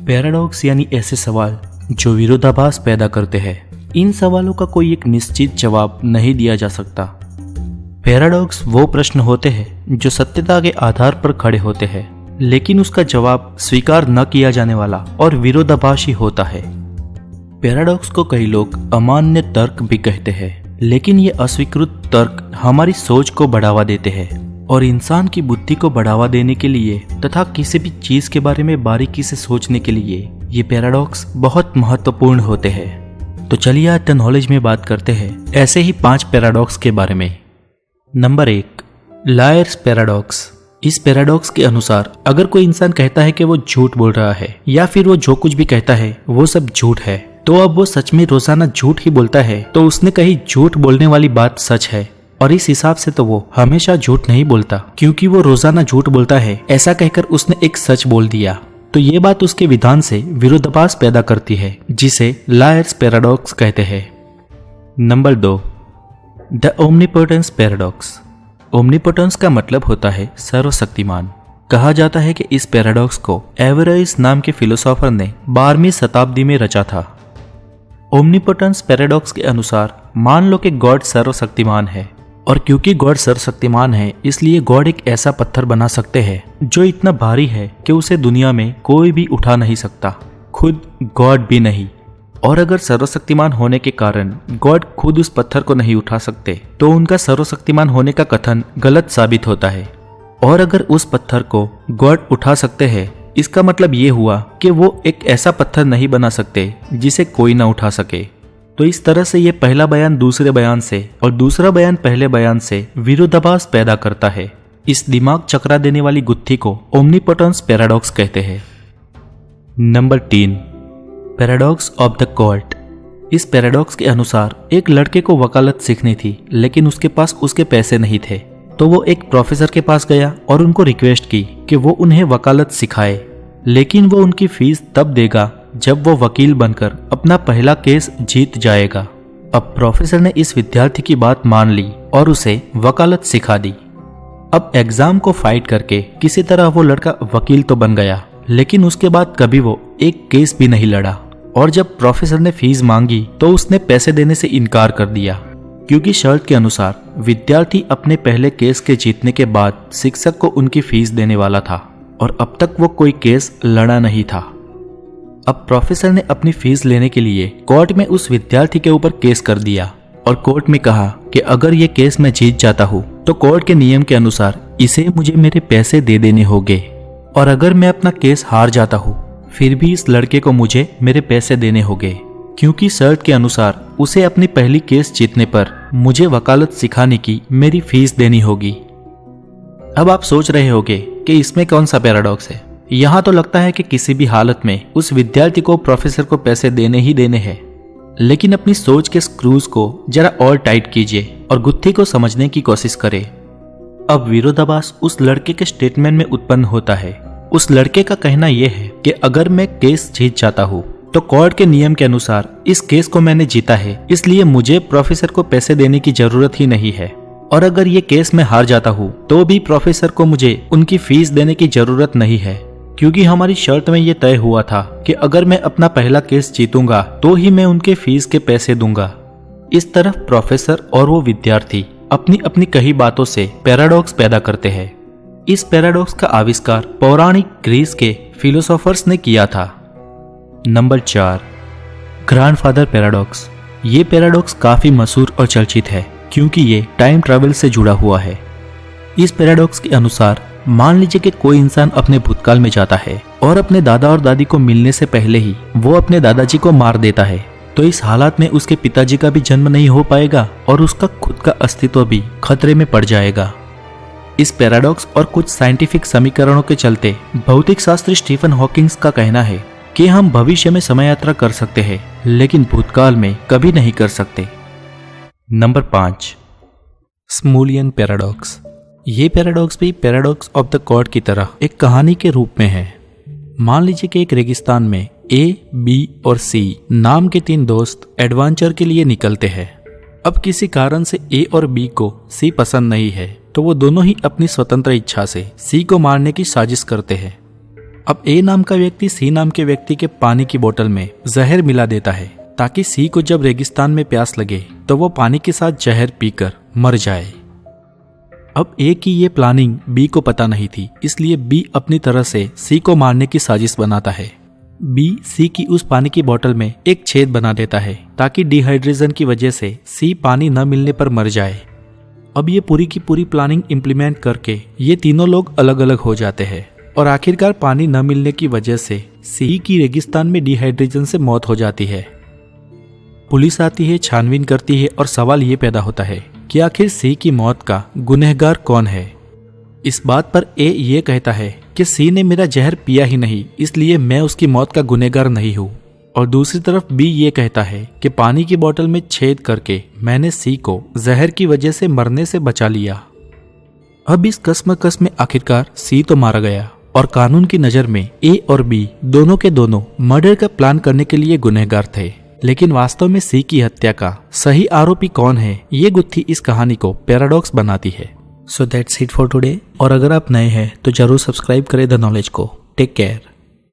Paradox यानी ऐसे सवाल जो विरोधाभास पैदा करते हैं। इन सवालों का कोई एक निश्चित जवाब नहीं दिया जा सकता। पैराडॉक्स वो प्रश्न होते हैं जो सत्यता के आधार पर खड़े होते हैं, लेकिन उसका जवाब स्वीकार न किया जाने वाला और विरोधाभासी होता है। पैराडॉक्स को कई लोग अमान्य तर्क भी कहते हैं, लेकिन ये अस्वीकृत तर्क हमारी सोच को बढ़ावा देते हैं और इंसान की बुद्धि को बढ़ावा देने के लिए तथा किसी भी चीज के बारे में बारीकी से सोचने के लिए ये पैराडॉक्स बहुत महत्वपूर्ण होते हैं। तो चलिए आज द नॉलेज में बात करते हैं ऐसे ही 5 पैराडॉक्स के बारे में। Number 1, lawyers paradox. इस पैराडॉक्स के अनुसार अगर कोई इंसान कहता है कि वो झूठ बोल रहा है या फिर वो जो कुछ भी कहता है वो सब झूठ है, तो अब वो सच में रोजाना झूठ ही बोलता है तो उसने कही झूठ बोलने वाली बात सच है, और इस हिसाब से तो वो हमेशा झूठ नहीं बोलता क्योंकि वो रोजाना झूठ बोलता है ऐसा कहकर उसने एक सच बोल दिया। तो ये बात उसके विधान से विरोधाभास पैदा करती है, जिसे लायर्स पैराडॉक्स कहते हैं। Number 2, the omnipotence paradox. Omnipotence का मतलब होता है सर्वशक्तिमान। कहा जाता है कि इस पैराडॉक्स को एवरेस्ट नाम के फिलोसोफर ने 12वीं शताब्दी में रचा था। ओमनीपोटेंस पैराडॉक्स के अनुसार मान लो कि गॉड सर्वशक्तिमान है, और क्योंकि गॉड सर्वशक्तिमान है इसलिए गॉड एक ऐसा पत्थर बना सकते हैं जो इतना भारी है कि उसे दुनिया में कोई भी उठा नहीं सकता, खुद गॉड भी नहीं। और अगर सर्वशक्तिमान होने के कारण गॉड खुद उस पत्थर को नहीं उठा सकते तो उनका सर्वशक्तिमान होने का कथन गलत साबित होता है। और अगर उस पत्थर को गॉड उठा सकते हैं, इसका मतलब ये हुआ कि वो एक ऐसा पत्थर नहीं बना सकते जिसे कोई ना उठा सके। तो इस तरह से ये पहला बयान दूसरे बयान से और दूसरा बयान पहले बयान से विरोधाभास पैदा करता है। इस दिमाग चकरा देने वाली गुत्थी को ओमनीपोटेंस पैराडॉक्स कहते हैं। Number 3, paradox of the court. इस पैराडॉक्स के अनुसार एक लड़के को वकालत सीखनी थी, लेकिन उसके पास उसके पैसे नहीं थे, तो वो एक प्रोफेसर के पास गया और उनको रिक्वेस्ट की कि वो उन्हें वकालत सिखाए, लेकिन वो उनकी फीस तब देगा जब वो वकील बनकर अपना पहला केस जीत जाएगा। अब प्रोफेसर ने इस विद्यार्थी की बात मान ली और उसे वकालत सिखा दी। अब एग्जाम को फाइट करके किसी तरह वो लड़का वकील तो बन गया, लेकिन उसके बाद कभी वो एक केस भी नहीं लड़ा। और जब प्रोफेसर ने फीस मांगी तो उसने पैसे देने से इनकार कर दिया, क्योंकि शर्त के अनुसार विद्यार्थी अपने पहले केस के जीतने के बाद शिक्षक को उनकी फीस देने वाला था, और अब तक वो कोई केस लड़ा नहीं था। अब प्रोफेसर ने अपनी फीस लेने के लिए कोर्ट में उस विद्यार्थी के ऊपर केस कर दिया, और कोर्ट में कहा कि अगर ये केस मैं जीत जाता हूँ तो कोर्ट के नियम के अनुसार इसे मुझे मेरे पैसे दे देने होंगे, और अगर मैं अपना केस हार जाता हूँ फिर भी इस लड़के को मुझे मेरे पैसे देने होंगे, क्योंकि शर्त के अनुसार उसे अपनी पहली केस जीतने पर मुझे वकालत सिखाने की मेरी फीस देनी होगी। अब आप सोच रहे होंगे कि इसमें कौन सा पैराडॉक्स है। यहाँ तो लगता है कि किसी भी हालत में उस विद्यार्थी को प्रोफेसर को पैसे देने ही देने हैं, लेकिन अपनी सोच के स्क्रूज को जरा और टाइट कीजिए और गुत्थी को समझने की कोशिश करें। अब विरोधाभास उस लड़के के स्टेटमेंट में उत्पन्न होता है। उस लड़के का कहना यह है कि अगर मैं केस जीत जाता हूँ तो कोर्ट के नियम के अनुसार इस केस को मैंने जीता है, इसलिए मुझे प्रोफेसर को पैसे देने की जरूरत ही नहीं है, और अगर ये केस मैं हार जाता हूँ तो भी प्रोफेसर को मुझे उनकी फीस देने की जरूरत नहीं है, क्योंकि हमारी शर्त में ये तय हुआ था कि अगर मैं अपना पहला केस जीतूंगा तो ही मैं उनके फीस के पैसे दूंगा। इस तरह प्रोफेसर और वो विद्यार्थी अपनी अपनी कही बातों से पैराडॉक्स पैदा करते हैं। इस पैराडॉक्स का आविष्कार पौराणिक ग्रीस के फिलोसोफर्स ने किया था। Number 4, grandfather paradox. ये पैराडॉक्स काफी मशहूर और चर्चित है क्योंकि ये टाइम ट्रैवल से जुड़ा हुआ है। इस पैराडॉक्स के अनुसार मान लीजिए कि कोई इंसान अपने भूतकाल में जाता है और अपने दादा और दादी को मिलने से पहले ही वो अपने दादाजी को मार देता है, तो इस हालात में उसके पिताजी का भी जन्म नहीं हो पाएगा और उसका खुद का अस्तित्व भी खतरे में पड़ जाएगा। इस पैराडॉक्स और कुछ साइंटिफिक समीकरणों के चलते भौतिक शास्त्री स्टीफन हॉकिंग्स का कहना है कि हम भविष्य में समय यात्रा कर सकते हैं, लेकिन भूतकाल में कभी नहीं कर सकते। Number 5, Smullyan paradox. ये पैराडॉक्स भी पैराडॉक्स ऑफ द कॉर्ड की तरह एक कहानी के रूप में है। मान लीजिए कि एक रेगिस्तान में ए, बी और सी नाम के 3 दोस्त एडवेंचर के लिए निकलते हैं। अब किसी कारण से ए और बी को सी पसंद नहीं है, तो वो दोनों ही अपनी स्वतंत्र इच्छा से सी को मारने की साजिश करते हैं। अब ए नाम का व्यक्ति सी नाम के व्यक्ति के पानी की बोतल में जहर मिला देता है ताकि सी को जब रेगिस्तान में प्यास लगे तो वो पानी के साथ जहर पीकर मर जाए। अब ए की ये प्लानिंग बी को पता नहीं थी, इसलिए बी अपनी तरह से सी को मारने की साजिश बनाता है। बी सी की उस पानी की बोतल में एक छेद बना देता है ताकि डिहाइड्रेशन की वजह से सी पानी न मिलने पर मर जाए। अब ये पूरी की पूरी प्लानिंग इम्प्लीमेंट करके ये तीनों लोग अलग अलग हो जाते हैं और आखिरकार पानी न मिलने की वजह से सी की रेगिस्तान में डिहाइड्रेशन से मौत हो जाती है। पुलिस आती है, छानबीन करती है और सवाल ये पैदा होता है कि आखिर सी की मौत का गुनहगार कौन है। इस बात पर ए ये कहता है कि सी ने मेरा जहर पिया ही नहीं, इसलिए मैं उसकी मौत का गुनहगार नहीं हूँ। और दूसरी तरफ बी ये कहता है कि पानी की बोतल में छेद करके मैंने सी को जहर की वजह से मरने से बचा लिया। अब इस कश्मकश में आखिरकार सी तो मारा गया और कानून की नजर में ए और बी दोनों के दोनों मर्डर का प्लान करने के लिए गुनहगार थे। लेकिन वास्तव में सी की हत्या का सही आरोपी कौन है, ये गुत्थी इस कहानी को पैराडॉक्स बनाती है। So that's it for today. और अगर आप नए हैं तो जरूर सब्सक्राइब करें द नॉलेज को। Take care.